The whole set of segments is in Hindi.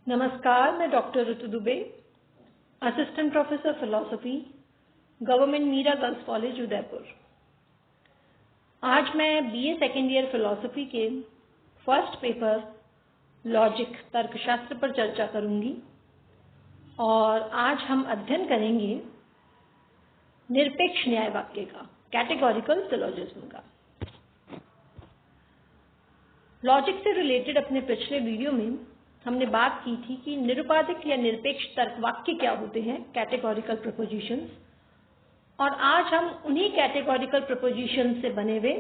नमस्कार, मैं doctor Ritu Dubey, assistant professor philosophy, government Meera girls college Udaipur. आज मैं बीए सेकेंड ईयर फिलॉसफी के फर्स्ट पेपर लॉजिक तर्कशास्त्र पर चर्चा करूंगी और आज हम अध्ययन करेंगे निरपेक्ष न्याय वाक्य का, कैटेगोरिकल सिलोजिज्म का। लॉजिक से रिलेटेड अपने पिछले वीडियो में हमने बात की थी कि निरुपाधिक या निरपेक्ष तर्क वाक्य क्या होते हैं, कैटेगोरिकल प्रपोजिशंस, और आज हम उन्हीं कैटेगोरिकल प्रपोजिशंस से बने हुए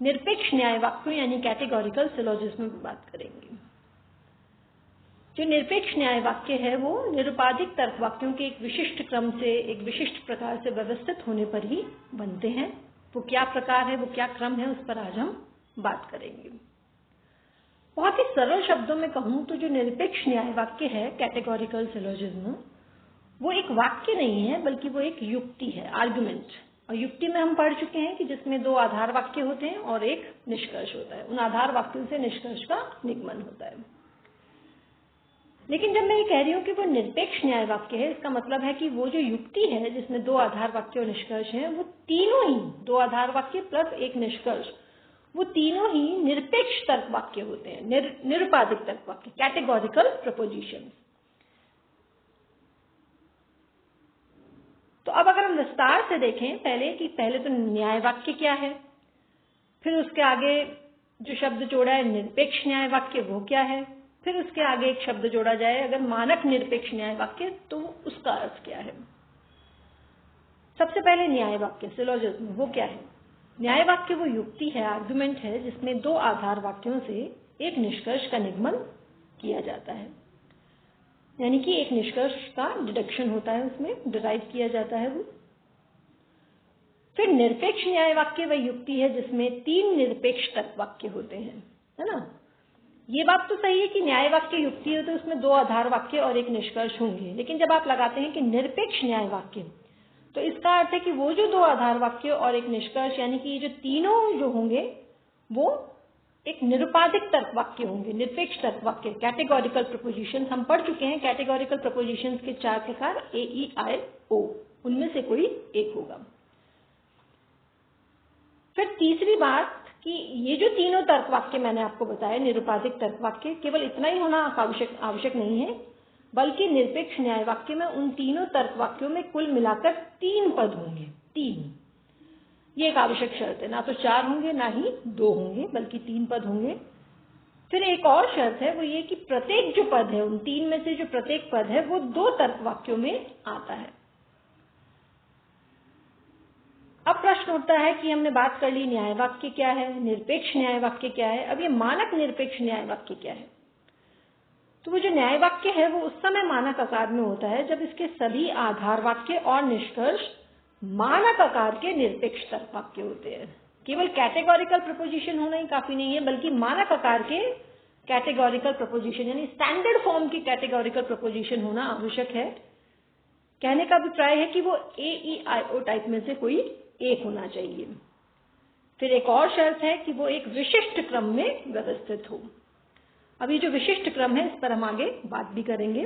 निरपेक्ष न्याय वाक्यों यानी कैटेगोरिकल सिलोजिज्म की बात करेंगे। जो निरपेक्ष न्याय वाक्य है वो निरुपाधिक तर्क वाक्यों के एक विशिष्ट क्रम से, एक विशिष्ट प्रकार से व्यवस्थित होने पर ही बनते हैं। वो क्या प्रकार है, वो क्या क्रम है, उस पर आज हम बात करेंगे। बहुत ही सरल शब्दों में कहूं तो जो निरपेक्ष न्याय वाक्य है, कैटेगोरिकल सिलोजिज्म, वो एक वाक्य नहीं है बल्कि वो एक युक्ति है, आर्गुमेंट। और युक्ति में हम पढ़ चुके हैं कि जिसमें दो आधार वाक्य होते हैं और एक निष्कर्ष होता है। उन आधार वाक्यों से निष्कर्ष का निगमन होता है। लेकिन जब मैं ये कह रही हूं कि वो निरपेक्ष न्याय वाक्य है, इसका मतलब है कि वो जो युक्ति है जिसमें दो आधार वाक्य और निष्कर्ष है, वो तीनों ही, दो आधार वाक्य प्लस एक निष्कर्ष, वो तीनों ही निरपेक्ष तर्क वाक्य होते हैं, निरुपाधिक तर्क वाक्य, कैटेगोरिकल प्रपोजिशन। तो अब अगर हम विस्तार से देखें पहले तो न्याय वाक्य क्या है, फिर उसके आगे जो शब्द जोड़ा है निरपेक्ष न्याय वाक्य वो क्या है, फिर उसके आगे एक शब्द जोड़ा जाए अगर मानक निरपेक्ष न्याय वाक्य, तो उसका अर्थ क्या है। सबसे पहले न्याय वाक्य, सिलोजिज्म, वो क्या है। न्याय वाक्य वो युक्ति है, आर्गुमेंट है, जिसमें दो आधार वाक्यों से एक निष्कर्ष का निगमन किया जाता है, यानी कि एक निष्कर्ष का डिडक्शन होता है, उसमें डिराइव किया जाता है वो। फिर निरपेक्ष न्याय वाक्य वह युक्ति है जिसमें तीन निरपेक्ष तर्क वाक्य होते हैं, है ना। ये बात तो सही है कि न्याय वाक्य युक्ति है तो उसमें दो आधार वाक्य और एक निष्कर्ष होंगे, लेकिन जब आप लगाते हैं कि निरपेक्ष न्याय वाक्य, तो इसका अर्थ है कि वो जो दो आधार वाक्य और एक निष्कर्ष, यानी कि ये जो तीनों जो होंगे वो एक निरुपाधिक तर्क वाक्य होंगे, निरपेक्ष तर्क वाक्य, कैटेगोरिकल प्रपोजिशन। हम पढ़ चुके हैं कैटेगोरिकल प्रपोजिशन के चार प्रकार, AEIO, उनमें से कोई एक होगा। फिर तीसरी बात कि ये जो तीनों तर्क वाक्य मैंने आपको बताया, निरुपाधिक तर्क वाक्य, केवल इतना ही होना आवश्यक नहीं है, बल्कि निरपेक्ष न्याय वाक्य में उन तीनों तर्क वाक्यों में कुल मिलाकर तीन पद होंगे, तीन। ये एक आवश्यक शर्त है, ना तो चार होंगे ना ही दो होंगे, बल्कि तीन पद होंगे। फिर एक और शर्त है, वो ये कि प्रत्येक जो पद है, उन तीन में से जो प्रत्येक पद है वो दो तर्क वाक्यों में आता है। अब प्रश्न उठता है कि हमने बात कर ली न्याय वाक्य क्या है, निरपेक्ष न्याय वाक्य क्या है, अब ये मानक निरपेक्ष न्याय वाक्य क्या है। तो वो जो न्याय वाक्य है वो उस समय मानक आकार में होता है जब इसके सभी आधार वाक्य और निष्कर्ष मानक आकार के निरपेक्ष तर्क वाक्य होते हैं। केवल कैटेगोरिकल प्रपोजिशन होना ही काफी नहीं है, बल्कि मानक आकार के कैटेगोरिकल प्रपोजिशन, यानी स्टैंडर्ड फॉर्म की कैटेगोरिकल प्रपोजिशन होना आवश्यक है। कहने का अभिप्राय है कि वो AEIO टाइप में से कोई एक होना चाहिए। फिर एक और शर्त है कि वो एक विशिष्ट क्रम में व्यवस्थित हो। अब ये जो विशिष्ट क्रम है इस पर हम आगे बात भी करेंगे।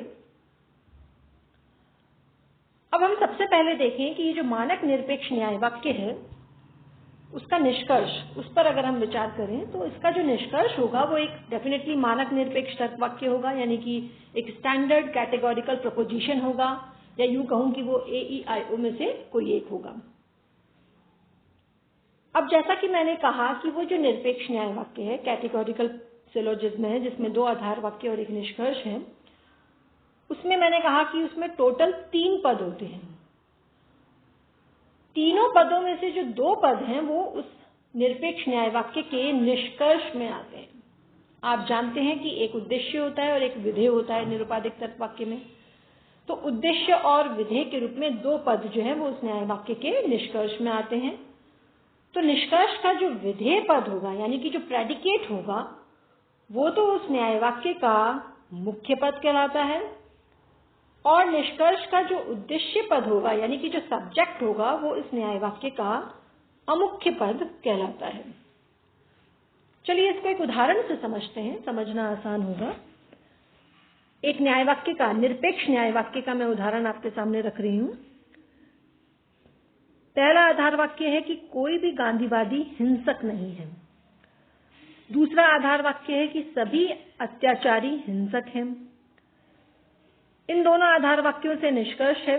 अब हम सबसे पहले देखें कि ये जो मानक निरपेक्ष न्याय वाक्य है उसका निष्कर्ष, उस पर अगर हम विचार करें तो इसका जो निष्कर्ष होगा वो एक डेफिनेटली मानक निरपेक्ष तर्क वाक्य होगा, यानी कि एक स्टैंडर्ड कैटेगोरिकल प्रपोजिशन होगा, या यूं कहूं कि वो AEIO में से कोई एक होगा। अब जैसा कि मैंने कहा कि वो जो निरपेक्ष न्याय वाक्य है, कैटेगोरिकल सिलोजिज्म है, जिसमें दो आधार वाक्य और एक निष्कर्ष है, उसमें मैंने कहा कि उसमें टोटल तीन पद होते हैं। तीनों पदों में से जो दो पद हैं वो उस निरपेक्ष न्याय वाक्य के निष्कर्ष में आते हैं। आप जानते हैं कि एक उद्देश्य होता है और एक विधेय होता है निरुपाधिक तर्क वाक्य में। तो उद्देश्य और विधेय के रूप में दो पद जो है वो उस न्याय वाक्य के निष्कर्ष में आते हैं। तो निष्कर्ष का जो विधेय पद होगा, यानी कि जो प्रेडिकेट होगा, वो तो उस न्याय वाक्य का मुख्य पद कहलाता है, और निष्कर्ष का जो उद्देश्य पद होगा, यानी कि जो सब्जेक्ट होगा, वो इस न्याय वाक्य का अमुख्य पद कहलाता है। चलिए इसको एक उदाहरण से समझते हैं, समझना आसान होगा। एक न्याय वाक्य का, निरपेक्ष न्याय वाक्य का मैं उदाहरण आपके सामने रख रही हूं। पहला आधार वाक्य है कि कोई भी गांधीवादी हिंसक नहीं है। दूसरा आधार वाक्य है कि सभी अत्याचारी हिंसक हैं। इन दोनों आधार वाक्यों से निष्कर्ष है,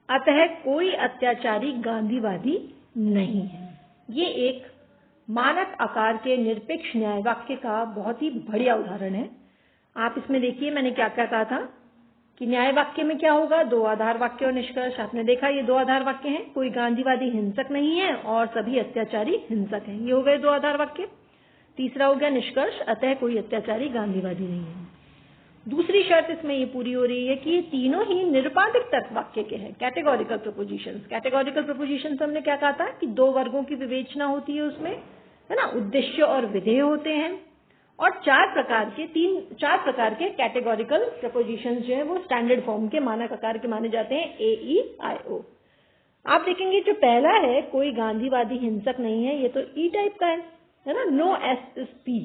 अतः कोई अत्याचारी गांधीवादी नहीं है। ये एक मानक आकार के निरपेक्ष न्याय वाक्य का बहुत ही बढ़िया उदाहरण है। आप इसमें देखिए मैंने क्या क्या कहा था कि न्याय वाक्य में क्या होगा, दो आधार वाक्य और निष्कर्ष। आपने देखा ये दो आधार वाक्य हैं, कोई गांधीवादी हिंसक नहीं है और सभी अत्याचारी हिंसक हैं। ये हो गए दो आधार वाक्य। तीसरा हो गया निष्कर्ष, अतः कोई अत्याचारी गांधीवादी नहीं है। दूसरी शर्त इसमें ये पूरी हो रही है कि ये तीनों ही निरुपाधिक तर्क वाक्य के हैं, कैटेगोरिकल प्रपोजिशंस। कैटेगोरिकल प्रपोजिशंस हमने क्या कहा था कि दो वर्गों की विवेचना होती है उसमें, है ना, उद्देश्य और विधेय होते हैं, और चार प्रकार के कैटेगोरिकल प्रपोजिशंस जो है वो स्टैंडर्ड फॉर्म के, मानक आकार के माने जाते हैं, AEIO। आप देखेंगे जो पहला है, कोई गांधीवादी हिंसक नहीं है, ये तो ई टाइप का है ना, नो एस इज पी,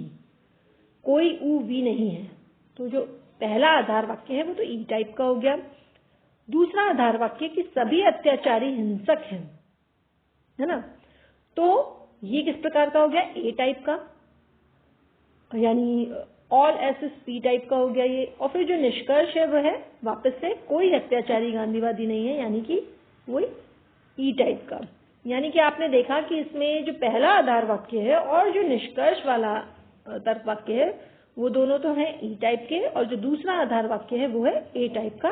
कोई ऊ वी नहीं है। तो जो पहला आधार वाक्य है वो तो ई टाइप का हो गया। दूसरा आधार वाक्य कि सभी अत्याचारी हिंसक हैं, है ना, तो ये किस प्रकार का हो गया, ए टाइप का, यानी all S is P type का हो गया ये। और फिर जो निष्कर्ष है वो है वापस से कोई अत्याचारी गांधीवादी नहीं है, यानी कि वही ई टाइप का। यानी कि आपने देखा कि इसमें जो पहला आधार वाक्य है और जो निष्कर्ष वाला तर्क वाक्य है वो दोनों तो हैं ई टाइप के, और जो दूसरा आधार वाक्य है वो है ए टाइप का।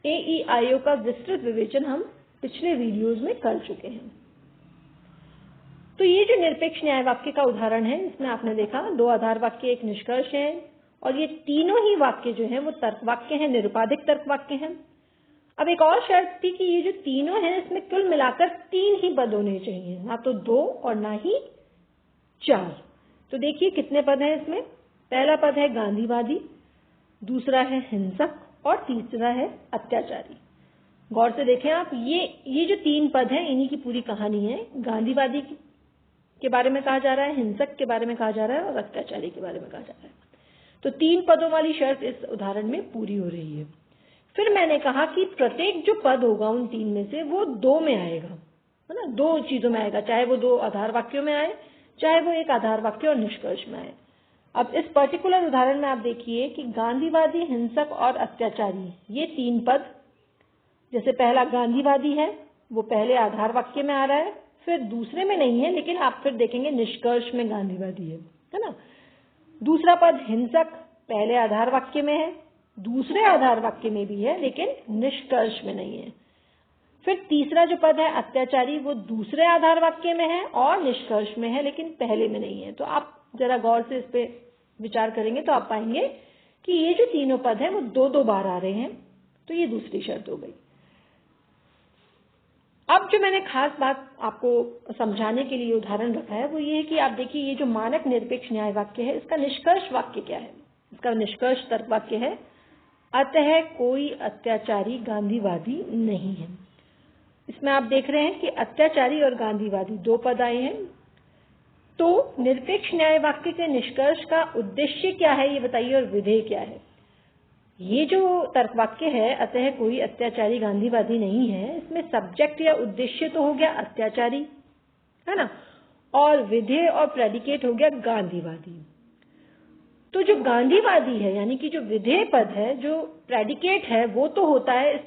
AEIO का विस्तृत विवेचन हम पिछले वीडियोज में कर चुके हैं। तो ये जो निरपेक्ष न्याय वाक्य का उदाहरण है, इसमें आपने देखा दो आधार वाक्य, एक निष्कर्ष है, और ये तीनों ही वाक्य जो हैं वो तर्क वाक्य हैं, निरुपाधिक तर्क वाक्य हैं। अब एक और शर्त थी कि ये जो तीनों हैं इसमें कुल मिलाकर 3 ही पद होने चाहिए, ना तो 2 और ना ही 4। तो देखिए कितने पद हैं इसमें। पहला पद है गांधीवादी, दूसरा है हिंसक और तीसरा है अत्याचारी। गौर से देखें आप, ये जो 3 पद हैं इन्हीं की पूरी कहानी है। गांधीवादी के बारे में कहा जा रहा है, हिंसक के बारे में कहा जा रहा है और अत्याचारी के बारे में कहा जा रहा है। तो 3 पदों वाली शर्त इस उदाहरण में पूरी हो रही है। फिर मैंने कहा कि प्रत्येक जो पद होगा उन 3 में से वो 2 में आएगा, है ना, 2 चीजों में आएगा, चाहे वो 2 आधार वाक्यों में आए, चाहे वो एक आधार वाक्य और निष्कर्ष में आए। अब इस पर्टिकुलर उदाहरण में आप देखिए कि गांधीवादी, हिंसक और अत्याचारी, ये 3 पद, जैसे पहला गांधीवादी है वो पहले आधार वाक्य में आ रहा है, फिर दूसरे में नहीं है, लेकिन आप फिर देखेंगे निष्कर्ष में गांधीवादी है ना। दूसरा पद हिंसक पहले आधार वाक्य में है, दूसरे आधार वाक्य में भी है, लेकिन निष्कर्ष में नहीं है। फिर तीसरा जो पद है अत्याचारी, वो दूसरे आधार वाक्य में है और निष्कर्ष में है, लेकिन पहले में नहीं है। तो आप जरा गौर से इस पे विचार करेंगे तो आप पाएंगे कि ये जो तीनों पद हैं वो 2-2 बार आ रहे हैं। तो ये दूसरी शर्त हो गई। अब जो मैंने खास बात आपको समझाने के लिए उदाहरण रखा है वो ये है कि आप देखिए ये जो मानक निरपेक्ष न्याय वाक्य है, इसका निष्कर्ष वाक्य क्या है। इसका निष्कर्ष तर्क वाक्य है, अतः कोई अत्याचारी गांधीवादी नहीं है। इसमें आप देख रहे हैं कि अत्याचारी और गांधीवादी 2 पद आए हैं। तो निरपेक्ष न्याय वाक्य के निष्कर्ष का उद्देश्य क्या है ये बताइए, और विधेय क्या है। ये जो तर्क वाक्य है, अतः कोई अत्याचारी गांधीवादी नहीं है, इसमें सब्जेक्ट या उद्देश्य तो हो गया अत्याचारी, है ना, और विधेय और प्रेडिकेट हो गया गांधीवादी। तो जो गांधीवादी है यानी कि जो विधेय पद है, जो प्रेडिकेट है, वो तो होता है इस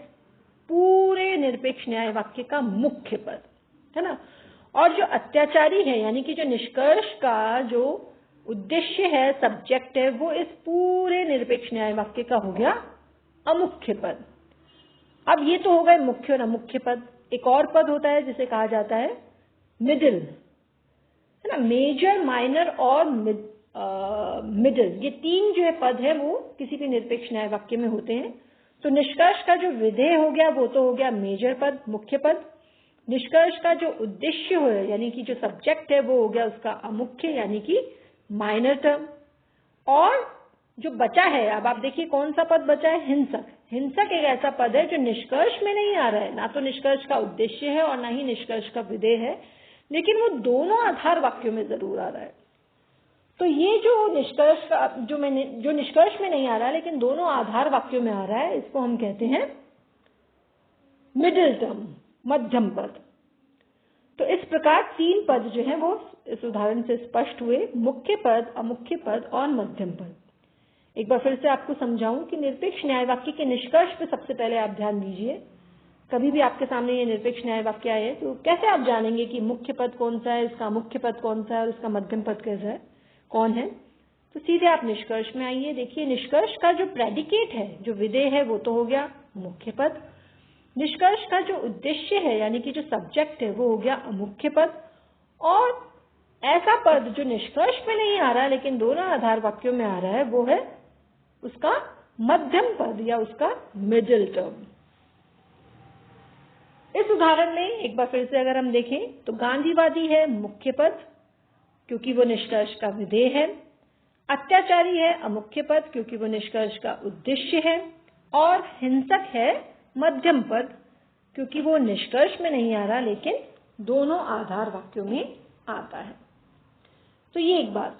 पूरे निरपेक्ष न्याय वाक्य का मुख्य पद, है ना, और जो अत्याचारी है यानी कि जो निष्कर्ष का जो उद्देश्य है, सब्जेक्ट है, वो इस पूरे निरपेक्ष न्याय वाक्य का हो गया अमुख्य पद। अब ये तो हो गए मुख्य और अमुख्य पद। एक और पद होता है जिसे कहा जाता है मिडिल, है ना, मेजर, माइनर और मिडिल। ये 3 जो है पद है वो किसी भी निरपेक्ष न्याय वाक्य में होते हैं। तो निष्कर्ष का जो विधेय हो गया वो तो हो गया मेजर पद, मुख्य पद। निष्कर्ष का जो उद्देश्य हो यानी कि जो सब्जेक्ट है वो हो गया उसका अमुख्य यानी कि माइनर टर्म। और जो बचा है, अब आप देखिए कौन सा पद बचा है, हिंसक। हिंसक एक ऐसा पद है जो निष्कर्ष में नहीं आ रहा है, ना तो निष्कर्ष का उद्देश्य है और ना ही निष्कर्ष का विधेय है, लेकिन वो दोनों आधार वाक्यों में जरूर आ रहा है। तो ये जो निष्कर्ष का जो निष्कर्ष में नहीं आ रहा है लेकिन दोनों आधार वाक्यों में आ रहा है, इसको हम कहते हैं मिडिल टर्म, मध्यम पद। तो इस प्रकार 3 पद जो है वो इस उदाहरण से स्पष्ट हुए, मुख्य पद, अमुख्य पद और मध्यम पद। एक बार फिर से आपको समझाऊं कि निरपेक्ष न्याय वाक्य के निष्कर्ष पे सबसे पहले आप ध्यान दीजिए। कभी भी आपके सामने ये निरपेक्ष न्याय वाक्य आए तो कैसे आप जानेंगे कि मुख्य पद कौन सा है, इसका मुख्य पद कौन सा है और उसका मध्यम पद कैसा है, कौन है? तो सीधे आप निष्कर्ष में आइए। देखिए, निष्कर्ष का जो प्रेडिकेट है, जो विधेय है, वो तो हो गया मुख्य पद। निष्कर्ष का जो उद्देश्य है यानी कि जो सब्जेक्ट है वो हो गया अमुख्य पद। और ऐसा पद जो निष्कर्ष में नहीं आ रहा लेकिन दोनों आधार वाक्यों में आ रहा है, वो है उसका मध्यम पद या उसका मिडिल टर्म। इस उदाहरण में एक बार फिर से अगर हम देखें तो गांधीवादी है मुख्य पद क्योंकि वो निष्कर्ष का विधेय है, अत्याचारी है अमुख्य पद क्योंकि वो निष्कर्ष का उद्देश्य है, और हिंसक है मध्यम पद क्योंकि वो निष्कर्ष में नहीं आ रहा लेकिन दोनों आधार वाक्यों में आता है। तो ये एक बात।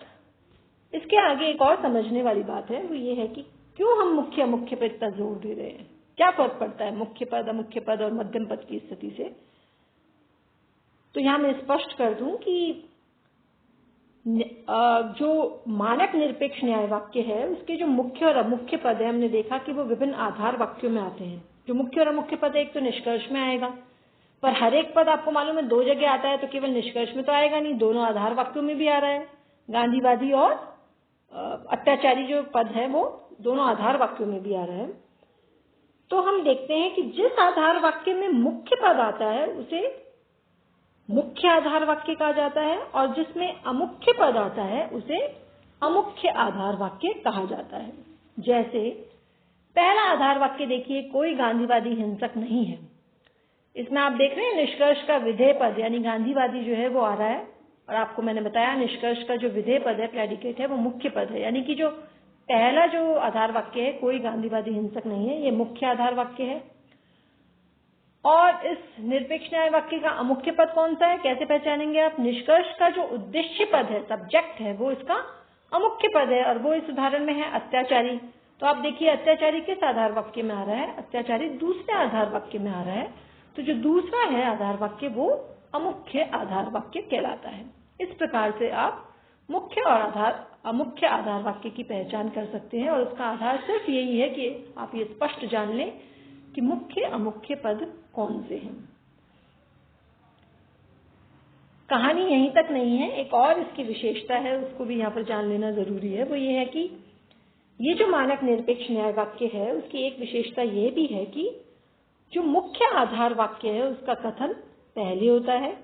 इसके आगे एक और समझने वाली बात है, वो ये है कि क्यों हम मुख्य अमुख्य पर इतना जोर दे रहे हैं, क्या फर्क पड़ता है मुख्य पद, अमुख्य पद और मध्यम पद की स्थिति से। तो यहां मैं स्पष्ट कर दूं कि जो मानक निरपेक्ष न्याय वाक्य है उसके जो मुख्य और अमुख्य पद है, हमने देखा कि वो विभिन्न आधार वाक्यों में आते हैं। जो मुख्य और अमुख्य पद है, एक तो निष्कर्ष में आएगा, पर हर एक पद आपको मालूम है 2 जगह आता है, तो केवल निष्कर्ष में तो आएगा नहीं, दोनों आधार वाक्यों में भी आ रहा है। गांधीवादी और अत्याचारी जो पद है वो दोनों आधार वाक्यों में भी आ रहा है। तो हम देखते हैं कि जिस आधार वाक्य में मुख्य पद आता है उसे मुख्य आधार वाक्य कहा जाता है, और जिसमें अमुख्य पद आता है उसे अमुख्य आधार वाक्य कहा जाता है। जैसे पहला आधार वाक्य देखिए, कोई गांधीवादी हिंसक नहीं है। इसमें आप देख रहे हैं निष्कर्ष का विधेय पद यानी गांधीवादी जो है वो आ रहा है, और आपको मैंने बताया निष्कर्ष का जो विधेय पद है, प्रेडिकेट है, वो मुख्य पद है। यानी कि जो पहला जो आधार वाक्य है, कोई गांधीवादी हिंसक नहीं है, ये मुख्य आधार वाक्य है। और इस निरपेक्ष न्याय वाक्य का अमुख्य पद कौन सा है, कैसे पहचानेंगे आप? निष्कर्ष का जो उद्देश्य पद है, सब्जेक्ट है, वो इसका अमुख्य पद है, और वो इस उदाहरण में है अत्याचारी। तो आप देखिए अत्याचारी किस आधार वाक्य में आ रहा है? अत्याचारी दूसरे आधार वाक्य में आ रहा है। तो जो दूसरा है आधार वाक्य वो अमुख्य आधार वाक्य कहलाता है। इस प्रकार से आप मुख्य और अमुख्य आधार वाक्य की पहचान कर सकते हैं, और उसका आधार सिर्फ यही है कि आप ये स्पष्ट जान लें कि मुख्य अमुख्य पद कौन से हैं। कहानी यहीं तक नहीं है, एक और इसकी विशेषता है, उसको भी यहाँ पर जान लेना जरूरी है। वो ये है कि ये जो मानक निरपेक्ष न्याय वाक्य है उसकी एक विशेषता ये भी है कि जो मुख्य आधार वाक्य है उसका कथन पहले होता है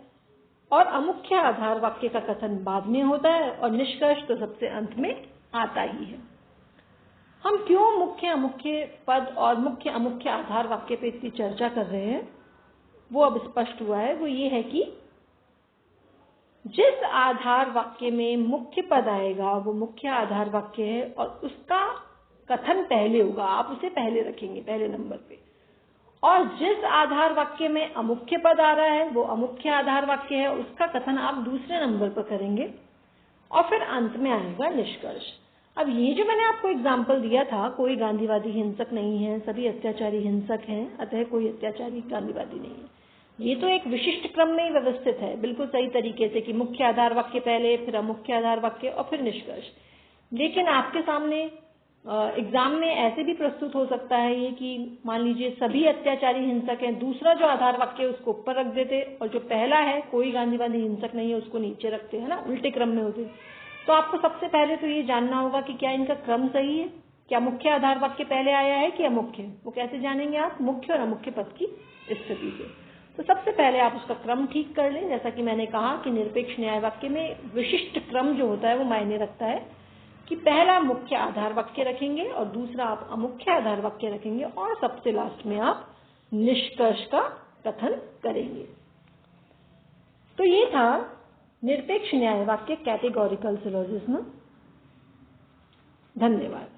और अमुख्य आधार वाक्य का कथन बाद में होता है, और निष्कर्ष तो सबसे अंत में आता ही है। हम क्यों मुख्य अमुख्य पद और मुख्य अमुख्य आधार वाक्य पे इतनी चर्चा कर रहे हैं वो अब स्पष्ट हुआ है। वो ये है कि जिस आधार वाक्य में मुख्य पद आएगा वो मुख्य आधार वाक्य है, और उसका कथन पहले होगा, आप उसे पहले रखेंगे, पहले नंबर पे। और जिस आधार वाक्य में अमुख्य पद आ रहा है वो अमुख्य आधार वाक्य है, उसका कथन आप दूसरे नंबर पर करेंगे, और फिर अंत में आएगा निष्कर्ष। अब ये जो मैंने आपको एग्जाम्पल दिया था, कोई गांधीवादी हिंसक नहीं है, सभी अत्याचारी हिंसक हैं, अतः कोई अत्याचारी गांधीवादी नहीं है, ये तो एक विशिष्ट क्रम में ही व्यवस्थित है, बिल्कुल सही तरीके से कि मुख्य आधार वाक्य पहले, फिर अमुख्य आधार वाक्य और फिर निष्कर्ष। लेकिन आपके सामने एग्जाम में ऐसे भी प्रस्तुत हो सकता है ये कि मान लीजिए सभी अत्याचारी हिंसक हैं, दूसरा जो आधार वाक्य है उसको ऊपर रख देते, और जो पहला है कोई गांधीवादी हिंसक नहीं है उसको नीचे रखते हैं ना, उल्टे क्रम में होते। तो आपको सबसे पहले तो ये जानना होगा कि क्या इनका क्रम सही है, क्या मुख्य आधार वाक्य पहले आया है कि अमुख्य। वो कैसे जानेंगे आप? मुख्य और अमुख्य पद की स्थिति से। तो सबसे पहले आप उसका क्रम ठीक कर लें। जैसा कि मैंने कहा कि निरपेक्ष न्याय वाक्य में विशिष्ट क्रम जो होता है वो मायने रखता है कि पहला मुख्य आधार वाक्य रखेंगे और दूसरा आप अमुख्य आधार वाक्य रखेंगे, और सबसे लास्ट में आप निष्कर्ष का कथन करेंगे। तो ये था निरपेक्ष न्याय वाक्य कैटेगोरिकल सिलोजिज्म। धन्यवाद।